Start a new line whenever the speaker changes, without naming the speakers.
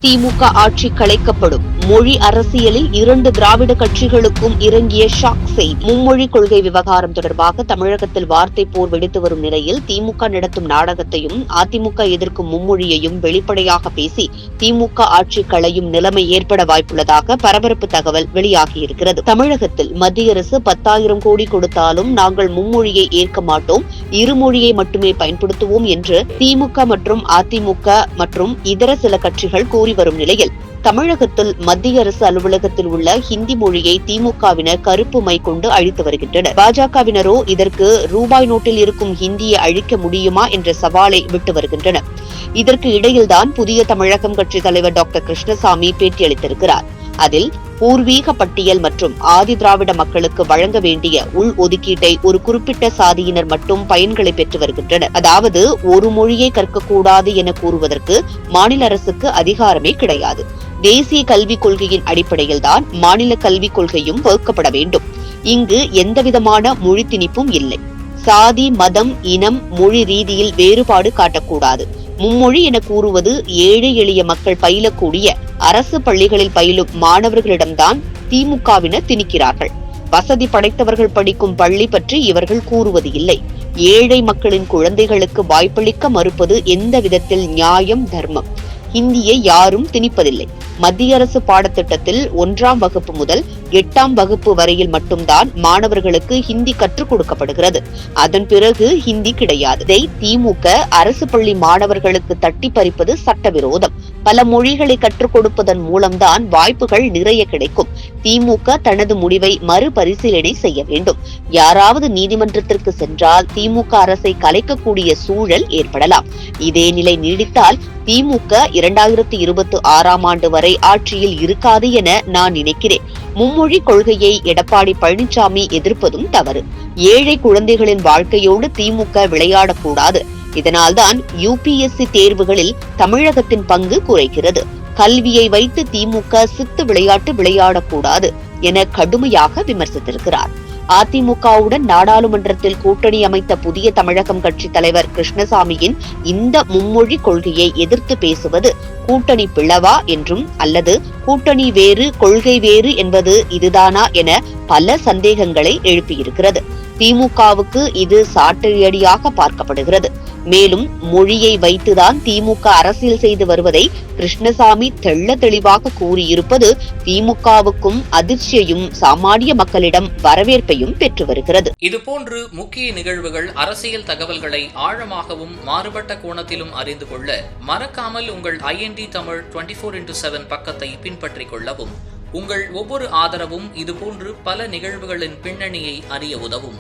திமுக ஆட்சி கலைக்கப்படும். மொழி அரசியலில் 2 திராவிட கட்சிகளுக்கும் இறங்கிய ஷாக் செய்தி. மும்மொழி கொள்கை விவகாரம் தொடர்பாக தமிழகத்தில் வார்த்தை போர் வெடித்து வரும் நிலையில் திமுக நடத்தும் நாடகத்தையும் அதிமுக எதிர்க்கும் மும்மொழியையும் வெளிப்படையாக பேசி திமுக ஆட்சி களையும் நிலைமை ஏற்பட வாய்ப்புள்ளதாக பரபரப்பு தகவல் வெளியாகியிருக்கிறது. தமிழகத்தில் மத்திய அரசு 10,000 கோடி கொடுத்தாலும் நாங்கள் மும்மொழியை ஏற்க மாட்டோம், இருமொழியை மட்டுமே பயன்படுத்துவோம் என்று திமுக மற்றும் அதிமுக மற்றும் இதர சில கட்சிகள் கூறி வரும் நிலையில் தமிழகத்தில் மத்திய அரசு அலுவலகத்தில் உள்ள ஹிந்தி மொழியை திமுகவினர் கருப்பு மை கொண்டு அழித்து வருகின்றனர். பாஜகவினரோ இதற்கு ரூபாய் நோட்டில் இருக்கும் ஹிந்தியை அழிக்க முடியுமா என்ற சவாலை விட்டு வருகின்றனர். இதற்கு இடையில்தான் புதிய தமிழகம் கட்சி தலைவர் டாக்டர் கிருஷ்ணசாமி பேட்டியளித்திருக்கிறார். அதில் பூர்வீக பட்டியல் மற்றும் ஆதி திராவிட மக்களுக்கு வழங்க வேண்டிய உள் ஒதுக்கீட்டை ஒரு குறிப்பிட்ட சாதியினர் மட்டும் பயன்களை பெற்று வருகின்றனர். அதாவது ஒரு மொழியை கற்கக்கூடாது என கூறுவதற்கு மாநில அரசுக்கு அதிகாரமே கிடையாது. தேசிய கல்விக் கொள்கையின் அடிப்படையில்தான் மாநில கல்விக் கொள்கையும் வகுக்கப்பட வேண்டும். இங்கு எந்தவிதமான மொழி திணிப்பும் இல்லை. சாதி, மதம், இனம், மொழி ரீதியில் வேறுபாடு காட்டக்கூடாது. மும்மொழி என கூறுவது ஏழை எளிய மக்கள் பயிலக்கூடிய அரசு பள்ளிகளில் பயிலும் மாணவர்களிடம்தான் திமுகவினர் திணிக்கிறார்கள். வசதி படைத்தவர்கள் படிக்கும் பள்ளி பற்றி இவர்கள் கூறுவது இல்லை. ஏழை மக்களின் குழந்தைகளுக்கு வாய்ப்பளிக்க மறுப்பது எந்த விதத்தில் நியாயம், தர்மம்? ஹிந்தியை யாரும் திணிப்பதில்லை. மத்திய அரசு பாடத்திட்டத்தில் 1ஆம் வகுப்பு முதல் 8ஆம் வகுப்பு வரையில் மட்டும்தான் மாணவர்களுக்கு ஹிந்தி கற்றுக் கொடுக்கப்படுகிறது. அதன் பிறகு ஹிந்தி கிடையாது. இதை திமுக அரசு பள்ளி மாணவர்களுக்கு தட்டி பறிப்பது சட்டவிரோதம். பல மொழிகளை கற்றுக் கொடுப்பதன் மூலம்தான் வாய்ப்புகள் நிறைய கிடைக்கும். திமுக தனது முடிவை மறுபரிசீலனை செய்ய வேண்டும். யாராவது நீதிமன்றத்திற்கு சென்றால் திமுக அரசை கலைக்கக்கூடிய சூழல் ஏற்படலாம். இதே நிலை நீடித்தால் திமுக 2026ஆம் ஆண்டு வரை ஆட்சியில் இருக்காது என நான் நினைக்கிறேன். மும்மொழி கொள்கையை எடப்பாடி பழனிசாமி எதிர்ப்பதும் தவறு. ஏழை குழந்தைகளின் வாழ்க்கையோடு திமுக விளையாடக்கூடாது. இதனால்தான் UPSC தேர்வுகளில் தமிழகத்தின் பங்கு குறைகிறது. கல்வியை வைத்து திமுக சித்து விளையாட்டு விளையாடக்கூடாது என கடுமையாக விமர்சித்திருக்கிறார். அதிமுகவுடன் நாடாளுமன்றத்தில் கூட்டணி அமைத்த புதிய தமிழகம் கட்சி தலைவர் கிருஷ்ணசாமியின் இந்த மும்மொழி கொள்கையை எதிர்த்து பேசுவது கூட்டணி பிளவா என்றும் அல்லது கூட்டணி வேறு கொள்கை வேறு என்பது இதுதானா என பல சந்தேகங்களை எழுப்பியிருக்கிறது. திமுகவுக்கு இது சாட்டையடியாக பார்க்கப்படுகிறது. மேலும் மொழியை வைத்துதான் திமுக அரசியல் செய்து வருவதை கிருஷ்ணசாமி தெள்ள தெளிவாக கூறியிருப்பது திமுகவுக்கும் அதிர்ச்சியையும் சாமானிய மக்களிடம் வரவேற்பையும் பெற்று வருகிறது.
இதுபோன்று முக்கிய நிகழ்வுகள், அரசியல் தகவல்களை ஆழமாகவும் மாறுபட்ட கோணத்திலும் அறிந்து கொள்ள மறக்காமல் உங்கள் IND தமிழ் 24x7 பக்கத்தை பின்பற்றிக் கொள்ளவும். உங்கள் ஒவ்வொரு ஆதரவும் இதுபோன்று பல நிகழ்வுகளின் பின்னணியை அறிய உதவும்.